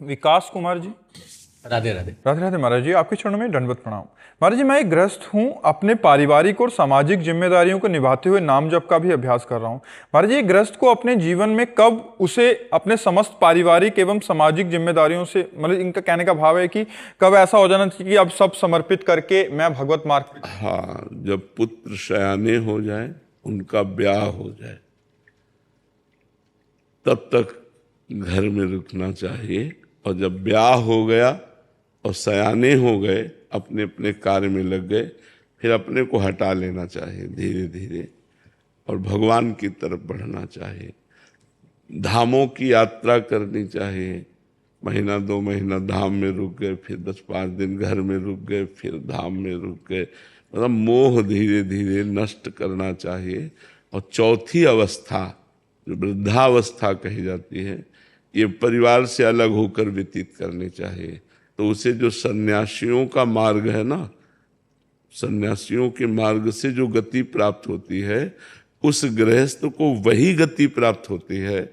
विकास कुमार जी। राधे राधे। राधे राधे महाराज जी, आपके चरणों में दंडवत प्रणाम। महाराज जी, मैं एक गृहस्थ हूँ, अपने पारिवारिक और सामाजिक जिम्मेदारियों को निभाते हुए नाम जप का भी अभ्यास कर रहा हूँ। महाराज जी, गृहस्थ को अपने जीवन में कब उसे अपने समस्त पारिवारिक एवं सामाजिक जिम्मेदारियों से, मतलब इनका कहने का भाव है कि कब ऐसा हो जाना चाहिए कि अब सब समर्पित करके मैं भगवत मार्ग। हाँ, जब पुत्र सयाने हो जाए, उनका ब्याह हो जाए, तब तक घर में रुकना चाहिए। और जब ब्याह हो गया और सयाने हो गए, अपने अपने कार्य में लग गए, फिर अपने को हटा लेना चाहिए धीरे धीरे और भगवान की तरफ बढ़ना चाहिए। धामों की यात्रा करनी चाहिए। महीना 2 महीना धाम में रुक गए, फिर 10-5 दिन घर में रुक गए, फिर धाम में रुक गए। मतलब मोह धीरे धीरे नष्ट करना चाहिए। और चौथी अवस्था जो वृद्धावस्था कही जाती है, ये परिवार से अलग होकर व्यतीत करनी चाहिए। तो उसे जो सन्यासियों का मार्ग है ना, सन्यासियों के मार्ग से जो गति प्राप्त होती है, उस गृहस्थ को वही गति प्राप्त होती है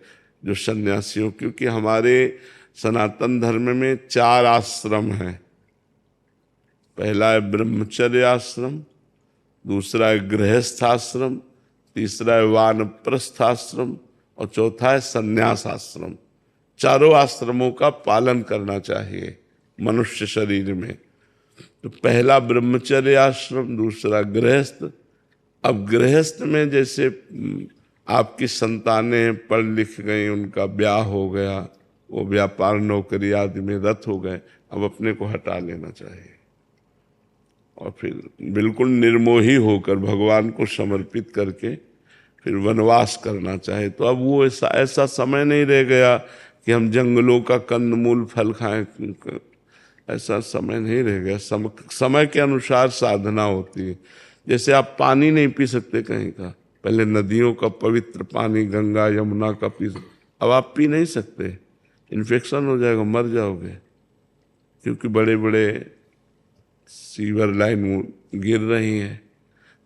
जो सन्यासियों। क्योंकि हमारे सनातन धर्म में 4 आश्रम हैं। पहला है ब्रह्मचर्य आश्रम, दूसरा है गृहस्थ आश्रम, तीसरा है वानप्रस्थ आश्रम और चौथा है संन्यास आश्रम। चारों आश्रमों का पालन करना चाहिए मनुष्य शरीर में। तो पहला ब्रह्मचर्य आश्रम, दूसरा गृहस्थ। अब गृहस्थ में जैसे आपकी संतानें पढ़ लिख गई, उनका ब्याह हो गया, वो व्यापार नौकरी आदि में रत हो गए, अब अपने को हटा लेना चाहिए और फिर बिल्कुल निर्मोही होकर भगवान को समर्पित करके फिर वनवास करना चाहिए। तो अब वो ऐसा समय नहीं रह गया कि हम जंगलों का कंदमूल फल खाएं, ऐसा समय नहीं रह गया। समय के अनुसार साधना होती है। जैसे आप पानी नहीं पी सकते कहीं का, पहले नदियों का पवित्र पानी गंगा यमुना का पी, अब आप पी नहीं सकते, इन्फेक्शन हो जाएगा, मर जाओगे। क्योंकि बड़े बड़े सीवर लाइन गिर रही हैं,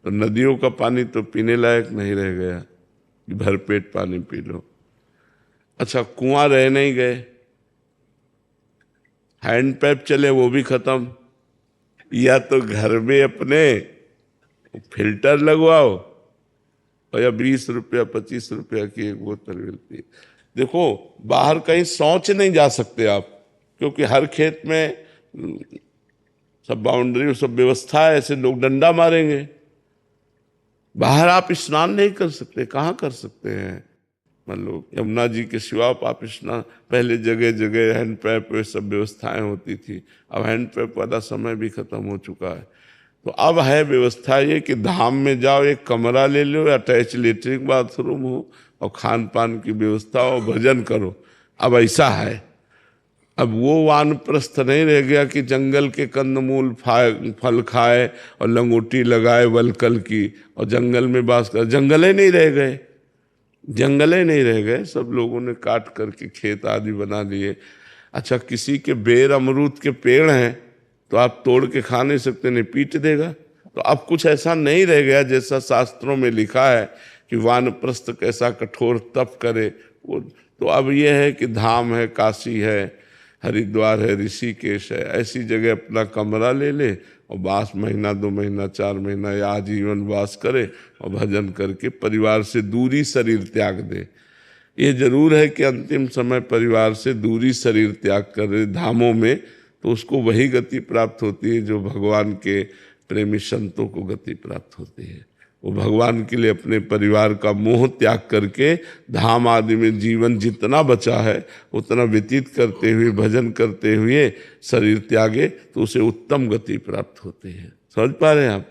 तो नदियों का पानी तो पीने लायक नहीं रह गया कि भरपेट पानी पी लो। अच्छा, कुआं रह नहीं गए, हैंडपैप चले वो भी खत्म। या तो घर में अपने फिल्टर लगवाओ, और या 20 रुपया 25 रुपया की एक बोतल मिलती है। देखो, बाहर कहीं शौच नहीं जा सकते आप, क्योंकि हर खेत में सब बाउंड्री, सब व्यवस्था है, ऐसे लोग डंडा मारेंगे। बाहर आप स्नान नहीं कर सकते, कहाँ कर सकते हैं? मान लो यमुना जी के सिवा आप स्नान, पहले जगह जगह हैंडपैप ये सब व्यवस्थाएं होती थी। अब हैंडपैप वाला समय भी खत्म हो चुका है। तो अब है व्यवस्था ये कि धाम में जाओ, एक कमरा ले लो, अटैच लेटरिन बाथरूम हो और खान पान की व्यवस्था हो, भजन करो। अब ऐसा है। अब वो वानप्रस्थ नहीं रह गया कि जंगल के कंदमूल फल खाए और लंगोटी लगाए वलकल की और जंगल में बास कर। जंगले नहीं रह गए, जंगले नहीं रह गए, सब लोगों ने काट करके खेत आदि बना लिए। अच्छा, किसी के बेर अमरूद के पेड़ हैं तो आप तोड़ के खा नहीं सकते, नहीं पीट देगा। तो अब कुछ ऐसा नहीं रह गया जैसा शास्त्रों में लिखा है कि वानप्रस्थ कैसा कठोर तप करे वो। तो अब यह है कि धाम है, काशी है, हरिद्वार है, ऋषिकेश है, ऐसी जगह अपना कमरा ले ले और वास महीना 2 महीना 4 महीना या आजीवन वास करे और भजन करके परिवार से दूरी शरीर त्याग दे। ये जरूर है कि अंतिम समय परिवार से दूरी शरीर त्याग करे धामों में, तो उसको वही गति प्राप्त होती है जो भगवान के प्रेमी संतों को गति प्राप्त होती है। वो भगवान के लिए अपने परिवार का मोह त्याग करके धाम आदि में जीवन जितना बचा है उतना व्यतीत करते हुए, भजन करते हुए शरीर त्यागे, तो उसे उत्तम गति प्राप्त होती है। समझ पा रहे हैं आप?